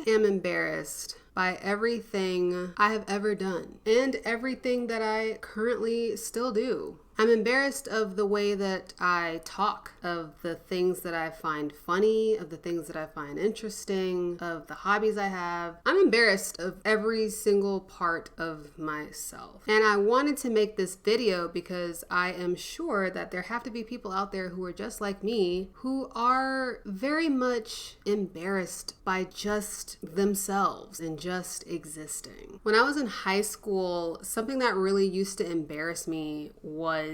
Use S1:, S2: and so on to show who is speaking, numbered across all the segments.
S1: am embarrassed by everything I have ever done and everything that I currently still do. I'm embarrassed of the way that I talk, of the things that I find funny, of the things that I find interesting, of the hobbies I have. I'm embarrassed of every single part of myself. And I wanted to make this video because I am sure that there have to be people out there who are just like me, who are very much embarrassed by just themselves and just existing. When I was in high school, something that really used to embarrass me was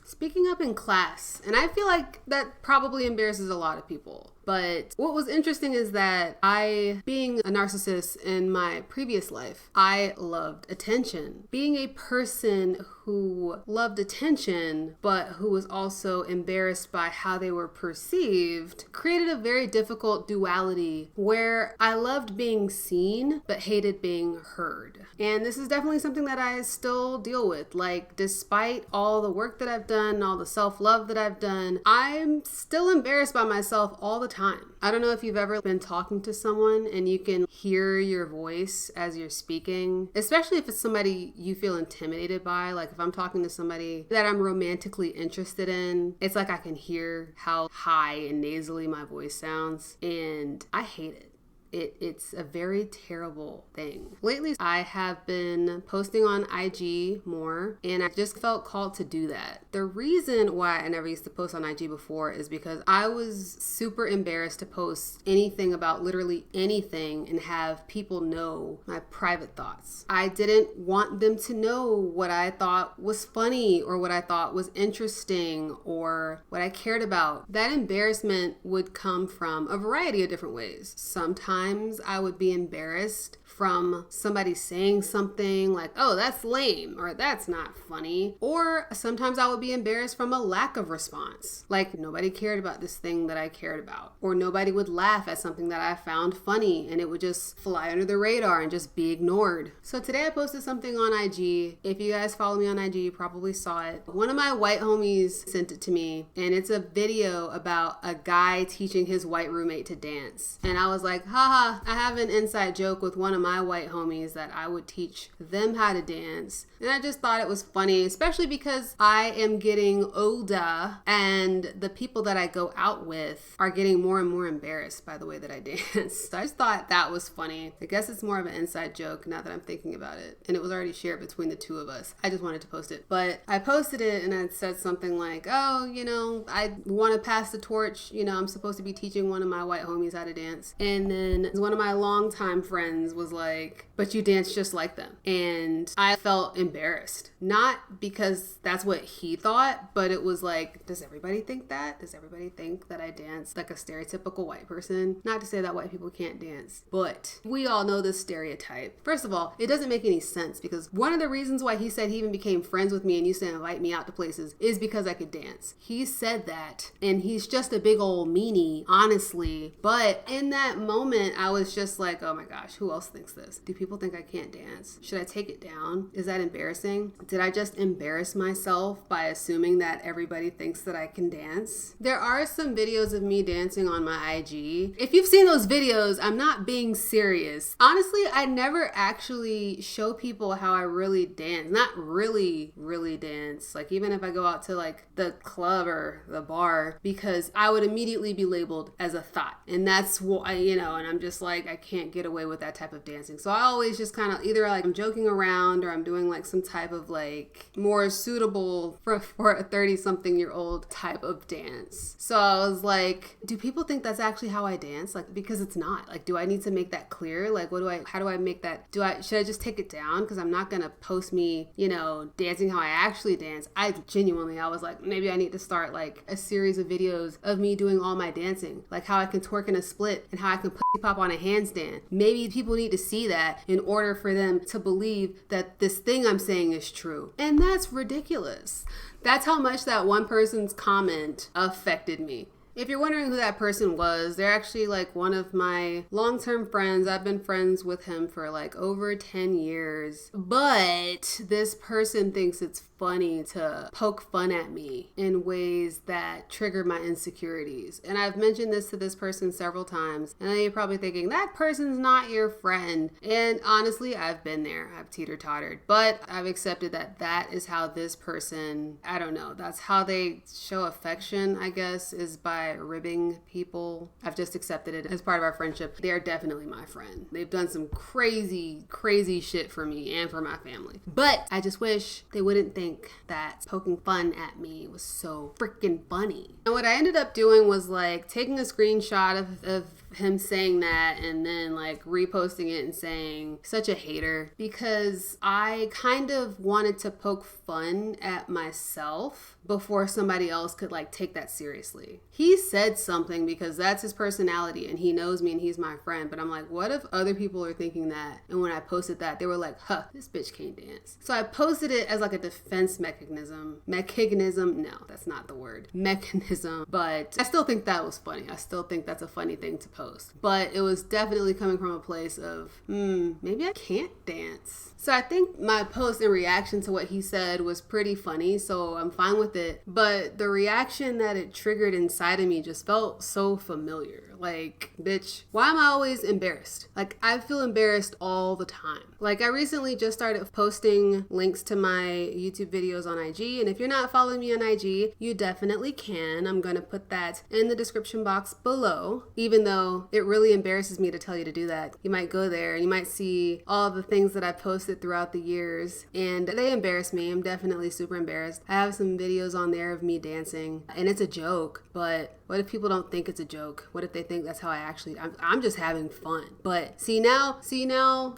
S1: speaking up in class. And I feel like that probably embarrasses a lot of people. But what was interesting is that I, being a narcissist in my previous life, I loved attention. Being a person who loved attention, but who was also embarrassed by how they were perceived, created a very difficult duality where I loved being seen, but hated being heard. And this is definitely something that I still deal with. Like, despite all the work that I've done, all the self-love that I've done, I'm still embarrassed by myself all the time. I don't know if you've ever been talking to someone and you can hear your voice as you're speaking, especially if it's somebody you feel intimidated by. Like if I'm talking to somebody that I'm romantically interested in, it's like I can hear how high and nasally my voice sounds, and I hate it. It's a very terrible thing. Lately, I have been posting on IG more, and I just felt called to do that. The reason why I never used to post on IG before is because I was super embarrassed to post anything about literally anything and have people know my private thoughts. I didn't want them to know what I thought was funny or what I thought was interesting or what I cared about. That embarrassment would come from a variety of different ways. Sometimes I would be embarrassed from somebody saying something like, oh, that's lame, or that's not funny. Or sometimes I would be embarrassed from a lack of response. Like nobody cared about this thing that I cared about, or nobody would laugh at something that I found funny and it would just fly under the radar and just be ignored. So today I posted something on IG. If you guys follow me on IG, you probably saw it. One of my white homies sent it to me, and it's a video about a guy teaching his white roommate to dance. And I was like, haha, I have an inside joke with one of my white homies that I would teach them how to dance. And I just thought it was funny, especially because I am getting older and the people that I go out with are getting more and more embarrassed by the way that I dance. So I just thought that was funny. I guess it's more of an inside joke now that I'm thinking about it. And it was already shared between the two of us. I just wanted to post it. But I posted it and I said something like, oh, I want to pass the torch. I'm supposed to be teaching one of my white homies how to dance. And then one of my longtime friends was like, but you dance just like them. And I felt embarrassed. Not because that's what he thought, but it was like, does everybody think that? Does everybody think that I dance like a stereotypical white person? Not to say that white people can't dance, but we all know this stereotype. First of all, it doesn't make any sense because one of the reasons why he said he even became friends with me and used to invite me out to places is because I could dance. He said that, and he's just a big old meanie, honestly. But in that moment, I was just like, oh my gosh, who else thinks this? Do people think I can't dance? Should I take it down? Is that embarrassing? Did I just embarrass myself by assuming that everybody thinks that I can dance? There are some videos of me dancing on my IG. If you've seen those videos, I'm not being serious. Honestly, I never actually show people how I really dance. Not really dance. Like even if I go out to like the club or the bar, because I would immediately be labeled as a thought. And that's what, and I'm just like, I can't get away with that type of dancing. So I always just kind of either like I'm joking around or I'm doing like some type of like more suitable for a 30-something-year-old type of dance. So I was like, do people think that's actually how I dance? Like, because it's not. Like, do I need to make that clear? Like, how do I make that? Should I just take it down? Because I'm not going to post me, dancing how I actually dance. I was like, maybe I need to start like a series of videos of me doing all my dancing, like how I can twerk in a split and how I can pop on a handstand. Maybe people need to see that in order for them to believe that this thing I'm saying is true. And that's ridiculous. That's how much that one person's comment affected me. If you're wondering who that person was, they're actually like one of my long-term friends. I've been friends with him for like over 10 years. But this person thinks it's funny to poke fun at me in ways that trigger my insecurities. And I've mentioned this to this person several times, and then you're probably thinking, that person's not your friend. And honestly, I've been there. I've teeter-tottered. But I've accepted that that is how this person, I don't know, that's how they show affection, I guess, is by ribbing people. I've just accepted it as part of our friendship. They are definitely my friend. They've done some crazy, crazy shit for me and for my family. But I just wish they wouldn't think that poking fun at me was so freaking funny. And what I ended up doing was like taking a screenshot of him saying that and then like reposting it and saying such a hater, because I kind of wanted to poke fun at myself before somebody else could like take that seriously. He said something because that's his personality and he knows me and he's my friend, but I'm like, what if other people are thinking that? And when I posted that, they were like, huh, this bitch can't dance. So I posted it as like a defense mechanism. No, that's not the word. Mechanism. But I still think that was funny. I still think that's a funny thing to post. But it was definitely coming from a place of, maybe I can't dance. So I think my post in reaction to what he said was pretty funny, so I'm fine with it. But the reaction that it triggered inside of me just felt so familiar. Like, bitch, why am I always embarrassed? Like, I feel embarrassed all the time. Like, I recently just started posting links to my YouTube videos on IG, and if you're not following me on IG, you definitely can. I'm gonna put that in the description box below, even though it really embarrasses me to tell you to do that. You might go there and you might see all the things that I posted throughout the years, and they embarrass me. I'm definitely super embarrassed. I have some videos on there of me dancing, and it's a joke, but what if people don't think it's a joke? What if they think that's how I'm just having fun? But see now,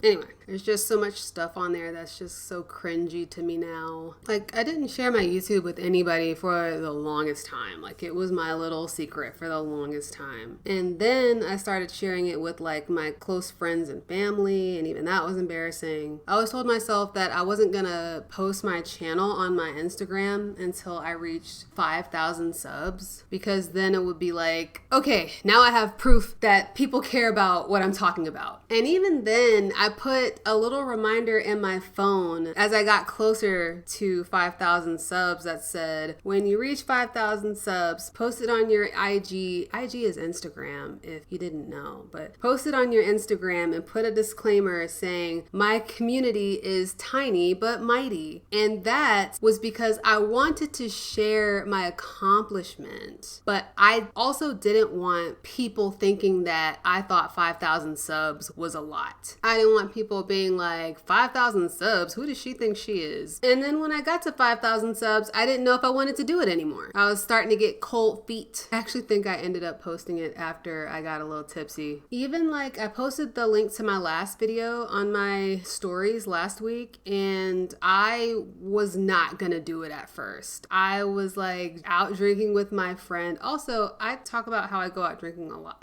S1: anyway, there's just so much stuff on there that's just so cringy to me now. Like, I didn't share my YouTube with anybody for the longest time. Like, it was my little secret for the longest time. And then I started sharing it with like my close friends and family, and even that was embarrassing. I always told myself that I wasn't gonna post my channel on my Instagram until I reached 5,000 subs, because then it would be like, okay, now I have proof that people care about what I'm talking about. And even then, I put a little reminder in my phone as I got closer to 5,000 subs that said, when you reach 5,000 subs, post it on your IG. IG is Instagram, if you didn't know, but post it on your Instagram and put a disclaimer saying, my community is tiny but mighty. And that was because I wanted to share my accomplishment, but I also didn't want people thinking that I thought 5,000 subs was a lot. I didn't want people being like, 5,000 subs? Who does she think she is? And then when I got to 5,000 subs, I didn't know if I wanted to do it anymore. I was starting to get cold feet. I actually think I ended up posting it after I got a little tipsy. Even like, I posted the link to my last video on my stories last week, and I was not gonna do it at first. I was like out drinking with my friend. Also, I talk about how I go out drinking a lot.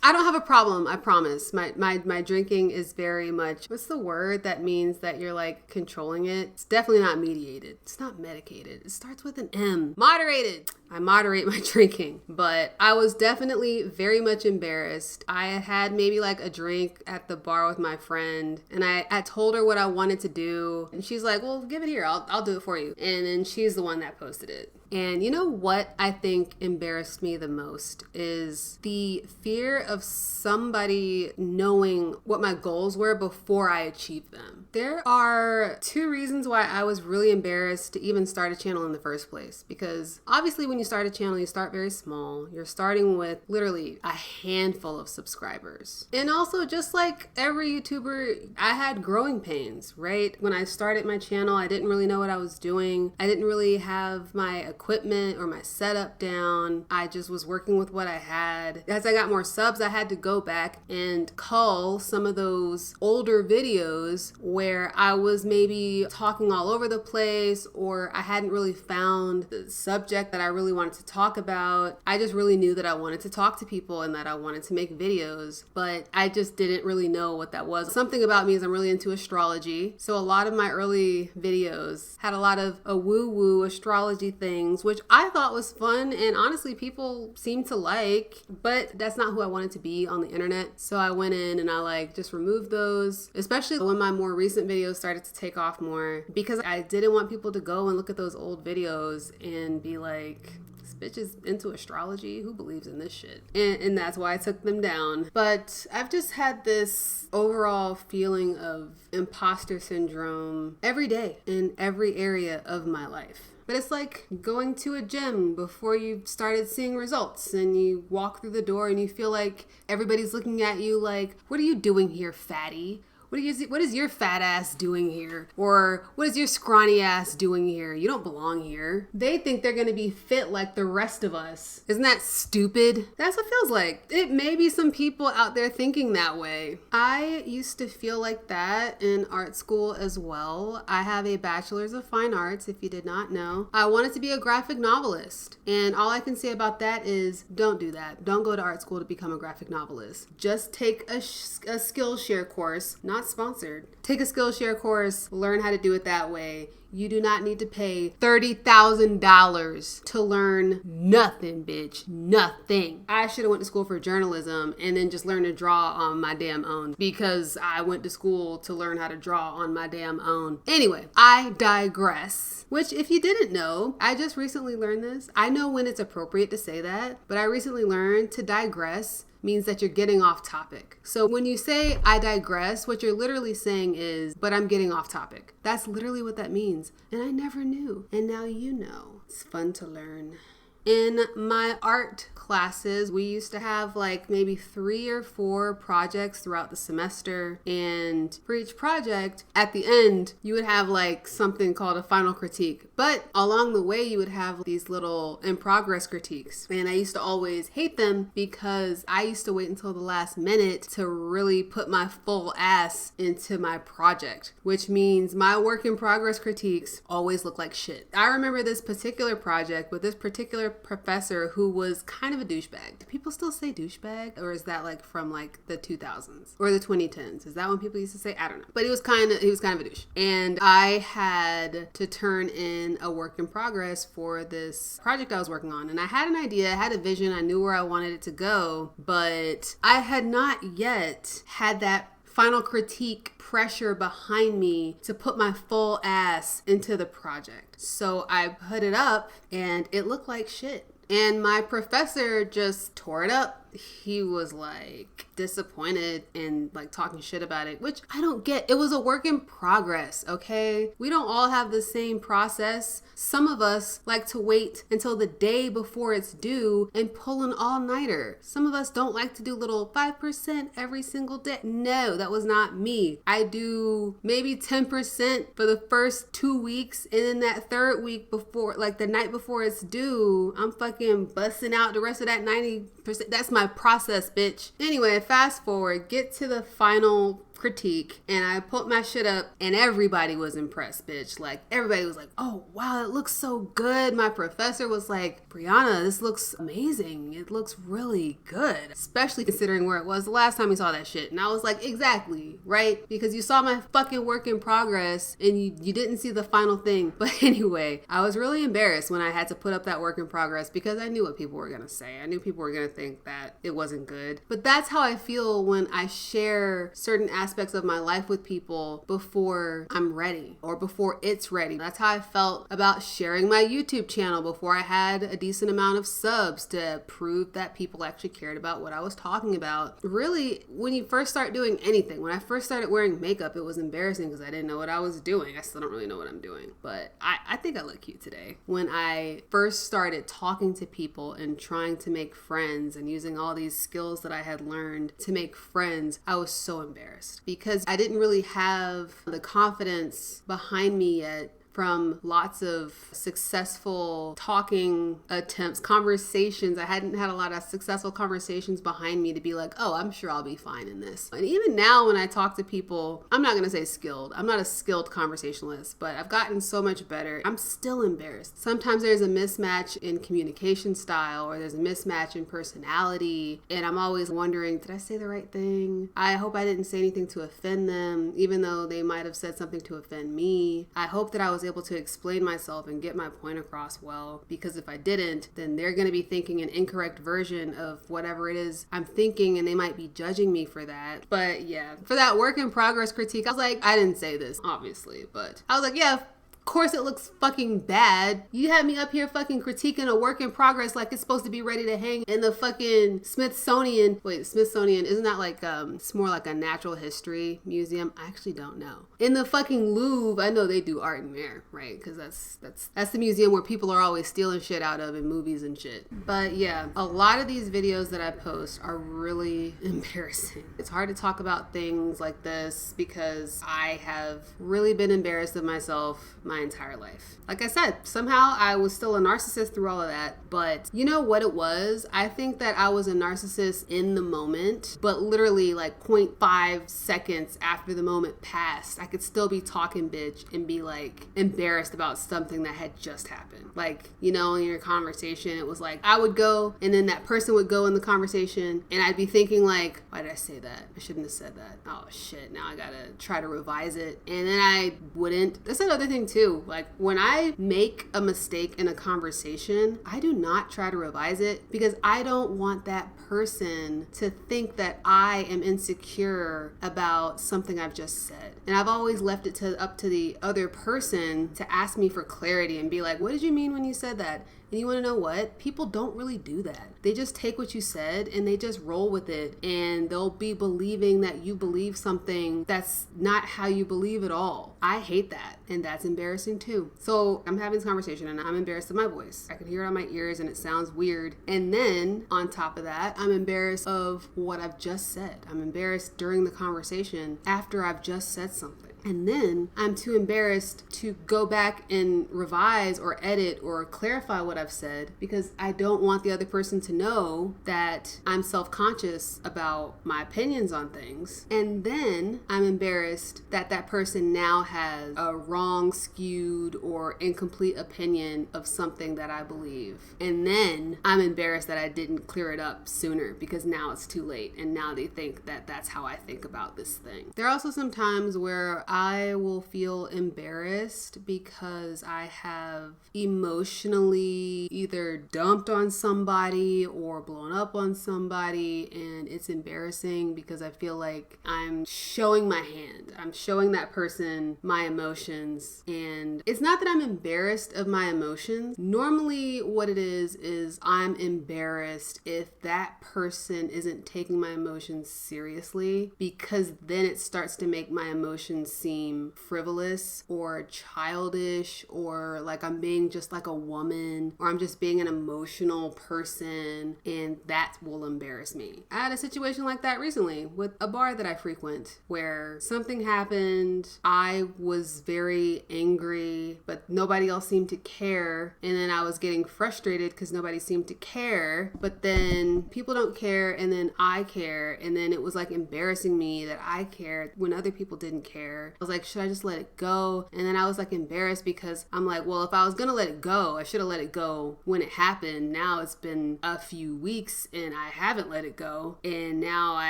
S1: I don't have a problem, I promise. My drinking is very much, what's the word that means that you're like controlling it? It's definitely not mediated. It's not medicated. It starts with an M. Moderated. I moderate my drinking, but I was definitely very much embarrassed. I had maybe like a drink at the bar with my friend, and I told her what I wanted to do, and she's like, well, give it here. I'll do it for you. And then she's the one that posted it. And you know what I think embarrassed me the most is the fear of somebody knowing what my goals were before I achieved them. There are two reasons why I was really embarrassed to even start a channel in the first place. Because obviously when you start a channel, you start very small. You're starting with literally a handful of subscribers. And also, just like every YouTuber, I had growing pains, right? When I started my channel, I didn't really know what I was doing. I didn't really have my equipment or my setup down. I just was working with what I had. As I got more subs, I had to go back and cull some of those older videos where I was maybe talking all over the place, or I hadn't really found the subject that I really wanted to talk about. I just really knew that I wanted to talk to people and that I wanted to make videos, but I just didn't really know what that was. Something about me is I'm really into astrology. So a lot of my early videos had a lot of woo-woo astrology things songs, which I thought was fun and honestly people seem to like, but that's not who I wanted to be on the internet. So I went in and I like just removed those, especially when my more recent videos started to take off more, because I didn't want people to go and look at those old videos and be like, bitch is into astrology, who believes in this shit? And that's why I took them down. But I've just had this overall feeling of imposter syndrome every day in every area of my life. But it's like going to a gym before you started seeing results, and you walk through the door and you feel like everybody's looking at you like, what are you doing here, fatty? What is your fat ass doing here? Or what is your scrawny ass doing here? You don't belong here. They think they're gonna be fit like the rest of us. Isn't that stupid? That's what it feels like. It may be some people out there thinking that way. I used to feel like that in art school as well. I have a bachelor's of fine arts, if you did not know. I wanted to be a graphic novelist. And all I can say about that is don't do that. Don't go to art school to become a graphic novelist. Just take a Skillshare course, not sponsored. Take a Skillshare course, learn how to do it that way. You do not need to pay $30,000 to learn nothing, bitch. Nothing. I should have went to school for journalism and then just learned to draw on my damn own, because I went to school to learn how to draw on my damn own. Anyway, I digress. Which, if you didn't know, I just recently learned this. I know when it's appropriate to say that, but I recently learned to digress means that you're getting off topic. So when you say I digress, what you're literally saying is, but I'm getting off topic. That's literally what that means. And I never knew. And now you know. It's fun to learn. In my art classes, we used to have like maybe 3 or 4 projects throughout the semester. And for each project, at the end, you would have like something called a final critique. But along the way, you would have these little in progress critiques. And I used to always hate them because I used to wait until the last minute to really put my full ass into my project, which means my work in progress critiques always look like shit. I remember this particular project with this particular professor who was kind of a douchebag. Do people still say douchebag? Or is that like from like the 2000s or the 2010s? Is that when people used to say? I don't know. But he was kind of a douche. And I had to turn in a work in progress for this project I was working on. And I had an idea, I had a vision, I knew where I wanted it to go, but I had not yet had that final critique pressure behind me to put my full ass into the project. So I put it up and it looked like shit. And my professor just tore it up. He was like disappointed and like talking shit about it, which I don't get. It was a work in progress, okay? We don't all have the same process. Some of us like to wait until the day before it's due and pull an all-nighter. Some of us don't like to do little 5% every single day. No, that was not me. I do maybe 10% for the first 2 weeks, and then that third week before, like the night before it's due, I'm fucking busting out the rest of that 90%. That's my process, bitch. Anyway, fast forward, get to the final critique, and I put my shit up and everybody was impressed, bitch. Like everybody was like, oh wow, it looks so good. My professor was like, Brianna, this looks amazing. It looks really good, especially considering where it was the last time we saw that shit. And I was like, exactly, right? Because you saw my fucking work in progress and you didn't see the final thing. But anyway, I was really embarrassed when I had to put up that work in progress because I knew what people were gonna say. I knew people were gonna think that it wasn't good. But that's how I feel when I share certain aspects of my life with people before I'm ready or before it's ready. That's how I felt about sharing my YouTube channel before I had a decent amount of subs to prove that people actually cared about what I was talking about. Really, when you first start doing anything, when I first started wearing makeup, it was embarrassing because I didn't know what I was doing. I still don't really know what I'm doing, but I think I look cute today. When I first started talking to people and trying to make friends and using all these skills that I had learned to make friends, I was so embarrassed because I didn't really have the confidence behind me yet from lots of successful talking attempts, conversations. I hadn't had a lot of successful conversations behind me to be like, oh, I'm sure I'll be fine in this. And even now when I talk to people, I'm not going to say skilled. I'm not a skilled conversationalist, but I've gotten so much better. I'm still embarrassed. Sometimes there's a mismatch in communication style or there's a mismatch in personality. And I'm always wondering, did I say the right thing? I hope I didn't say anything to offend them, even though they might have said something to offend me. I hope that I was was able to explain myself and get my point across well, because if I didn't, then they're going to be thinking an incorrect version of whatever it is I'm thinking, and they might be judging me for that. But yeah, for that work in progress critique, I was like, I didn't say this, obviously, but I was like, yeah, of course it looks fucking bad. You had me up here fucking critiquing a work in progress like it's supposed to be ready to hang in the fucking Smithsonian. Wait, Smithsonian, isn't that like, it's more like a natural history museum? I actually don't know. In the fucking Louvre, I know they do art in there, right? Because that's the museum where people are always stealing shit out of in movies and shit. But yeah, a lot of these videos that I post are really embarrassing. It's hard to talk about things like this because I have really been embarrassed of myself my entire life. Like I said, somehow I was still a narcissist through all of that, but you know what it was? I think that I was a narcissist in the moment, but literally like 0.5 seconds after the moment passed, I could still be talking bitch and be like embarrassed about something that had just happened. Like, you know, in your conversation, it was like I would go and then that person would go in the conversation and I'd be thinking like, why did I say that? I shouldn't have said that. Oh shit, now I gotta try to revise it. And then I wouldn't. That's another thing too. Like when I make a mistake in a conversation, I do not try to revise it because I don't want that person to think that I am insecure about something I've just said. And I've always left it up to the other person to ask me for clarity and be like, what did you mean when you said that? And you want to know what? People don't really do that. They just take what you said and they just roll with it, and they'll be believing that you believe something that's not how you believe at all. I hate that, and that's embarrassing too. So I'm having this conversation and I'm embarrassed of my voice. I can hear it on my ears and it sounds weird. And then on top of that, I'm embarrassed of what I've just said. I'm embarrassed during the conversation after I've just said something. And then I'm too embarrassed to go back and revise or edit or clarify what I've said because I don't want the other person to know that I'm self-conscious about my opinions on things. And then I'm embarrassed that that person now has a wrong, skewed, or incomplete opinion of something that I believe. And then I'm embarrassed that I didn't clear it up sooner because now it's too late and now they think that that's how I think about this thing. There are also some times where I will feel embarrassed because I have emotionally either dumped on somebody or blown up on somebody, and it's embarrassing because I feel like I'm showing my hand. I'm showing that person my emotions, and it's not that I'm embarrassed of my emotions. Normally what it is I'm embarrassed if that person isn't taking my emotions seriously, because then it starts to make my emotions seem frivolous or childish, or like I'm being just like a woman, or I'm just being an emotional person, and that will embarrass me. I had a situation like that recently with a bar that I frequent where something happened. I was very angry, but nobody else seemed to care, and then I was getting frustrated because nobody seemed to care, but then people don't care and then I care, and then it was like embarrassing me that I cared when other people didn't care. I was like, should I just let it go? And then I was like embarrassed because I'm like, well, if I was gonna let it go, I should have let it go when it happened. Now it's been a few weeks and I haven't let it go, and now I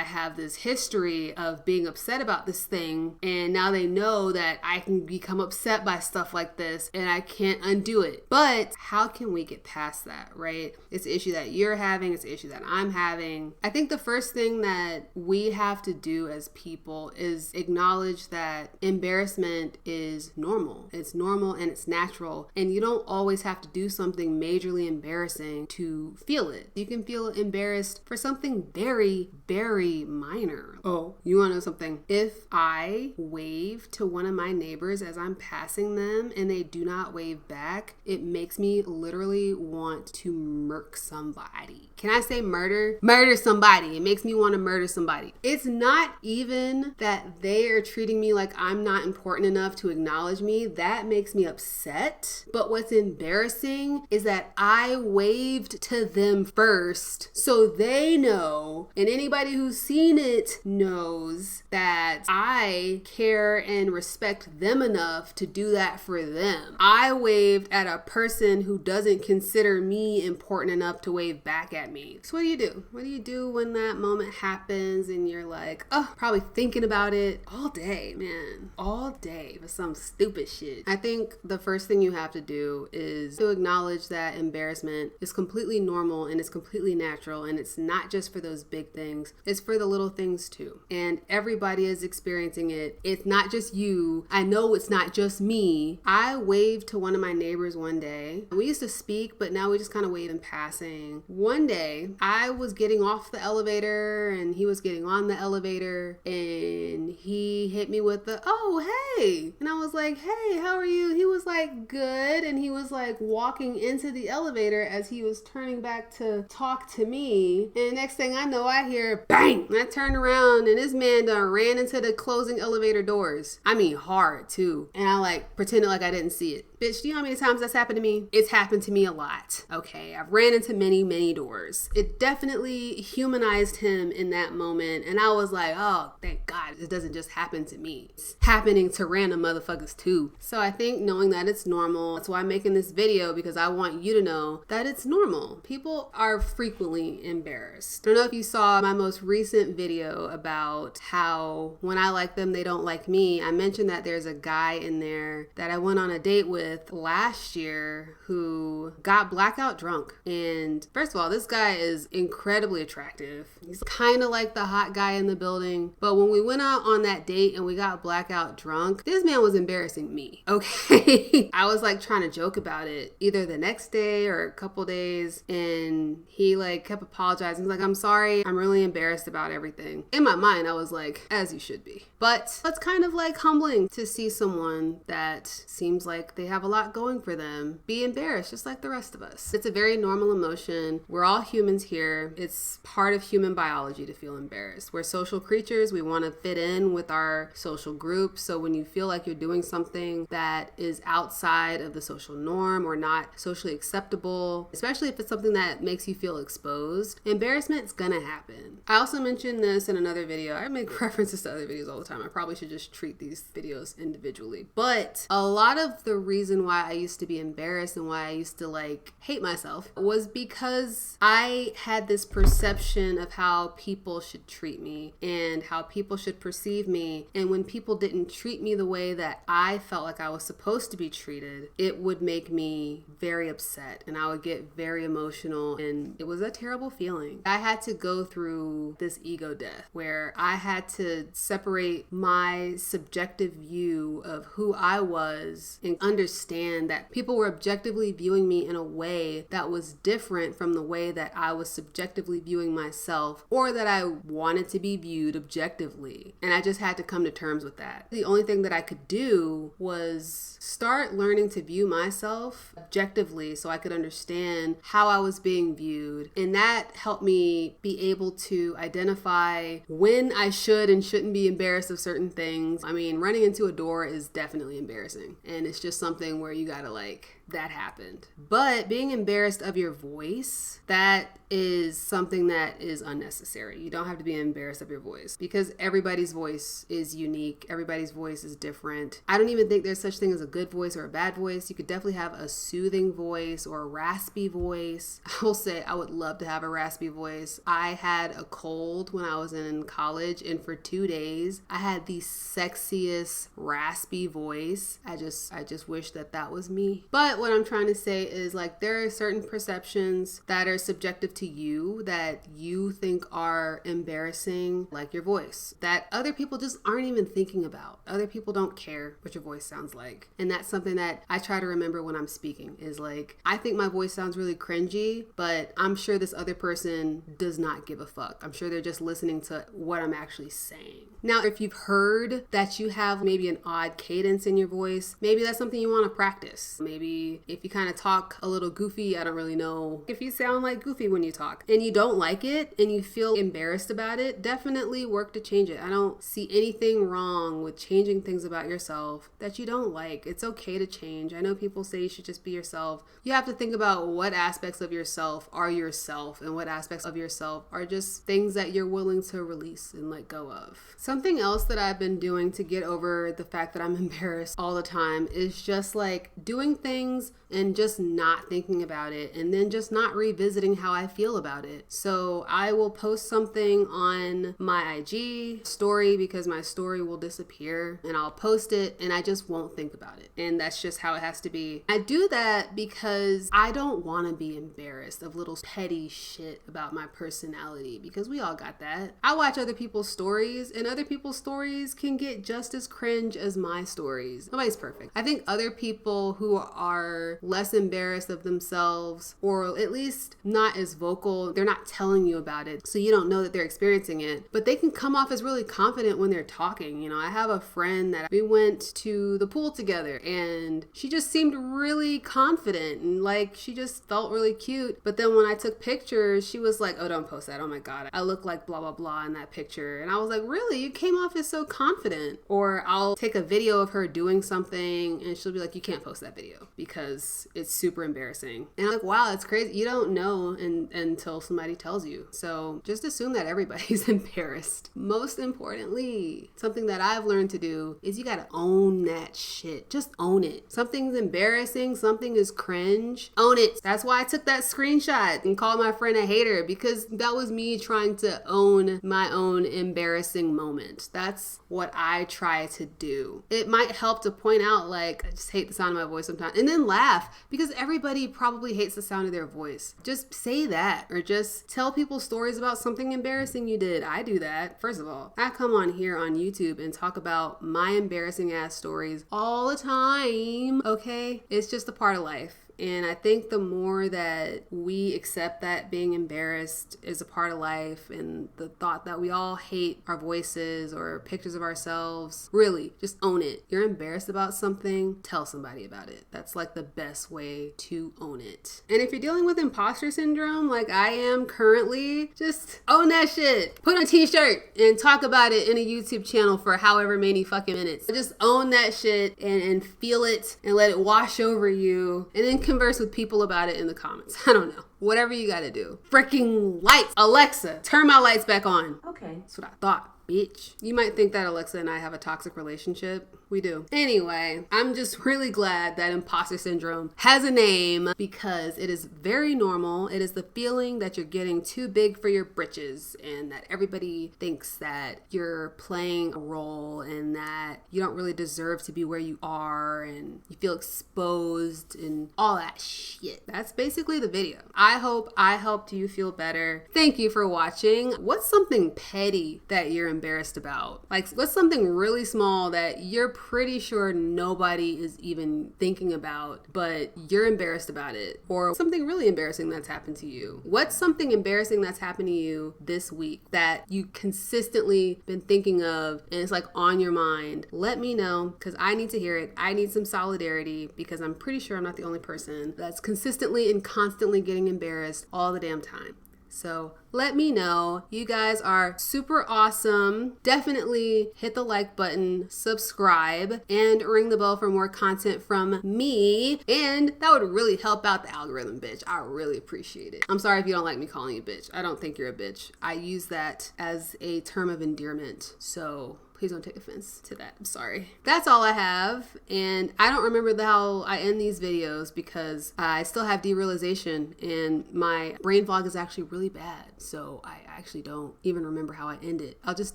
S1: have this history of being upset about this thing, and now they know that I can become upset by stuff like this and I can't undo it. But how can we get past that, right? It's an issue that you're having, it's an issue that I'm having. I think the first thing that we have to do as people is acknowledge that embarrassment is normal. It's normal and it's natural, and you don't always have to do something majorly embarrassing to feel it. You can feel embarrassed for something very, very minor. Oh, you want to know something? If I wave to one of my neighbors as I'm passing them and they do not wave back, it makes me literally want to murk somebody. Can I say murder? Murder somebody. It makes me want to murder somebody. It's not even that they are treating me like I'm not important enough to acknowledge me. That makes me upset. But what's embarrassing is that I waved to them first, so they know, and anybody who's seen it knows, that I care and respect them enough to do that for them. I waved at a person who doesn't consider me important enough to wave back at me. So what do you do? What do you do when that moment happens and you're like, oh, probably thinking about it all day, man? man, all day for some stupid shit. I think the first thing you have to do is to acknowledge that embarrassment is completely normal and it's completely natural, and it's not just for those big things, it's for the little things too. And everybody is experiencing it. It's not just you. I know it's not just me. I waved to one of my neighbors one day. We used to speak, but now we just kind of wave in passing. One day, I was getting off the elevator and he was getting on the elevator, and he hit me with the, "Oh, hey." And I was like, "Hey, how are you?" He was like, "Good." And he was like walking into the elevator as he was turning back to talk to me. And next thing I know, I hear bang. And I turned around and this man done ran into the closing elevator doors. I mean, hard too. And I like pretended like I didn't see it. Bitch, do you know how many times that's happened to me? It's happened to me a lot. Okay, I've ran into many doors. It definitely humanized him in that moment. And I was like, oh, thank God it doesn't just happen to me. It's happening to random motherfuckers too. So I think knowing that it's normal, that's why I'm making this video, because I want you to know that it's normal. People are frequently embarrassed. I don't know if you saw my most recent video about how when I like them, they don't like me. I mentioned that there's a guy in there that I went on a date with last year who got blackout drunk. And first of all, this guy is incredibly attractive. He's kind of like the hot guy in the building. But when we went out on that date and we got blackout drunk, this man was embarrassing me. Okay. I was like trying to joke about it either the next day or a couple days. And he like kept apologizing. He's like, "I'm sorry. I'm really embarrassed about everything." In my mind, I was like, as you should be. But it's kind of like humbling to see someone that seems like they have a lot going for them be embarrassed just like the rest of us. It's a very normal emotion. We're all humans here. It's part of human biology to feel embarrassed. We're social creatures. We want to fit in with our social group. So when you feel like you're doing something that is outside of the social norm or not socially acceptable, especially if it's something that makes you feel exposed, embarrassment's gonna happen. I also mentioned this in another video. I make references to other videos all the time. I probably should just treat these videos individually. But a lot of the reason why I used to be embarrassed and why I used to like hate myself was because I had this perception of how people should treat me and how people should perceive me. And when people didn't treat me the way that I felt like I was supposed to be treated, it would make me very upset and I would get very emotional, and it was a terrible feeling. I had to go through this ego death where I had to separate my subjective view of who I was and understand that people were objectively viewing me in a way that was different from the way that I was subjectively viewing myself, or that I wanted to be viewed objectively. And I just had to come to terms with that. The only thing that I could do was start learning to view myself objectively so I could understand how I was being viewed. And that helped me be able to identify when I should and shouldn't be embarrassed of certain things. I mean, running into a door is definitely embarrassing. And it's just something where you gotta like, that happened. But being embarrassed of your voice, that is something that is unnecessary. You don't have to be embarrassed of your voice because everybody's voice is unique. Everybody's voice is different. I don't even think there's such thing as a good voice or a bad voice. You could definitely have a soothing voice or a raspy voice. I will say I would love to have a raspy voice. I had a cold when I was in college, and for 2 days I had the sexiest raspy voice. I just wish that was me. But what I'm trying to say is like there are certain perceptions that are subjective to you that you think are embarrassing, like your voice, that other people just aren't even thinking about. Other people don't care what your voice sounds like. And that's something that I try to remember when I'm speaking is like, I think my voice sounds really cringy, but I'm sure this other person does not give a fuck. I'm sure they're just listening to what I'm actually saying. Now, if you've heard that you have maybe an odd cadence in your voice, maybe that's something you want to practice. Maybe if you kind of talk a little goofy, I don't really know if you sound like goofy when you talk and you don't like it and you feel embarrassed about it, definitely work to change it. I don't see anything wrong with changing things about yourself that you don't like. It's okay to change. I know people say you should just be yourself. You have to think about what aspects of yourself are yourself and what aspects of yourself are just things that you're willing to release and let go of. So Something else that I've been doing to get over the fact that I'm embarrassed all the time is just like doing things and just not thinking about it, and then just not revisiting how I feel about it. So I will post something on my IG story because my story will disappear, and I'll post it and I just won't think about it. And that's just how it has to be. I do that because I don't want to be embarrassed of little petty shit about my personality, because we all got that. I watch other people's stories, and other people's stories can get just as cringe as my stories. Nobody's perfect. I think other people who are less embarrassed of themselves, or at least not as vocal, they're not telling you about it, so you don't know that they're experiencing it, but they can come off as really confident when they're talking. You know, I have a friend that we went to the pool together, and she just seemed really confident, and like she just felt really cute. But then when I took pictures, she was like, oh, don't post that. Oh my God, I look like blah, blah, blah in that picture. And I was like, really? You came off as so confident. Or I'll take a video of her doing something and she'll be like, you can't post that video because it's super embarrassing. And I'm like, wow, that's crazy. You don't know until somebody tells you. So just assume that everybody's embarrassed. Most importantly, something that I've learned to do is you gotta own that shit. Just own it. Something's embarrassing, something is cringe, own it. That's why I took that screenshot and called my friend a hater, because that was me trying to own my own embarrassing moment. That's what I try to do. It might help to point out, like, I just hate the sound of my voice sometimes, and then laugh, because everybody probably hates the sound of their voice. Just say that, or just tell people stories about something embarrassing you did. I do that. First of all, I come on here on YouTube and talk about my embarrassing ass stories all the time, okay? It's just a part of life. And I think the more that we accept that being embarrassed is a part of life, and the thought that we all hate our voices or pictures of ourselves, really, just own it. You're embarrassed about something, tell somebody about it. That's like the best way to own it. And if you're dealing with imposter syndrome, like I am currently, just own that shit. Put on a t-shirt and talk about it in a YouTube channel for however many fucking minutes. Just own that shit and feel it and let it wash over you, and then converse with people about it in the comments. I don't know. Whatever you gotta do. Freaking lights. Alexa, turn my lights back on. Okay. That's what I thought, bitch. You might think that Alexa and I have a toxic relationship. We do. Anyway, I'm just really glad that imposter syndrome has a name, because it is very normal. It is the feeling that you're getting too big for your britches, and that everybody thinks that you're playing a role and that you don't really deserve to be where you are, and you feel exposed and all that shit. That's basically the video. I hope I helped you feel better. Thank you for watching. What's something petty that you're embarrassed about? Like, what's something really small that you're pretty sure nobody is even thinking about, but you're embarrassed about it? Or something really embarrassing that's happened to you. What's something embarrassing that's happened to you this week that you consistently been thinking of and it's like on your mind? Let me know, because I need to hear it. I need some solidarity, because I'm pretty sure I'm not the only person that's consistently and constantly getting embarrassed all the damn time. So let me know. You guys are super awesome. Definitely hit the like button, subscribe, and ring the bell for more content from me. And that would really help out the algorithm, bitch. I really appreciate it. I'm sorry if you don't like me calling you bitch. I don't think you're a bitch. I use that as a term of endearment. So please don't take offense to that. I'm sorry. That's all I have. And I don't remember how I end these videos, because I still have derealization and my brain fog is actually really bad. So I actually don't even remember how I end it. I'll just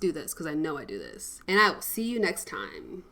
S1: do this because I know I do this. And I will see you next time.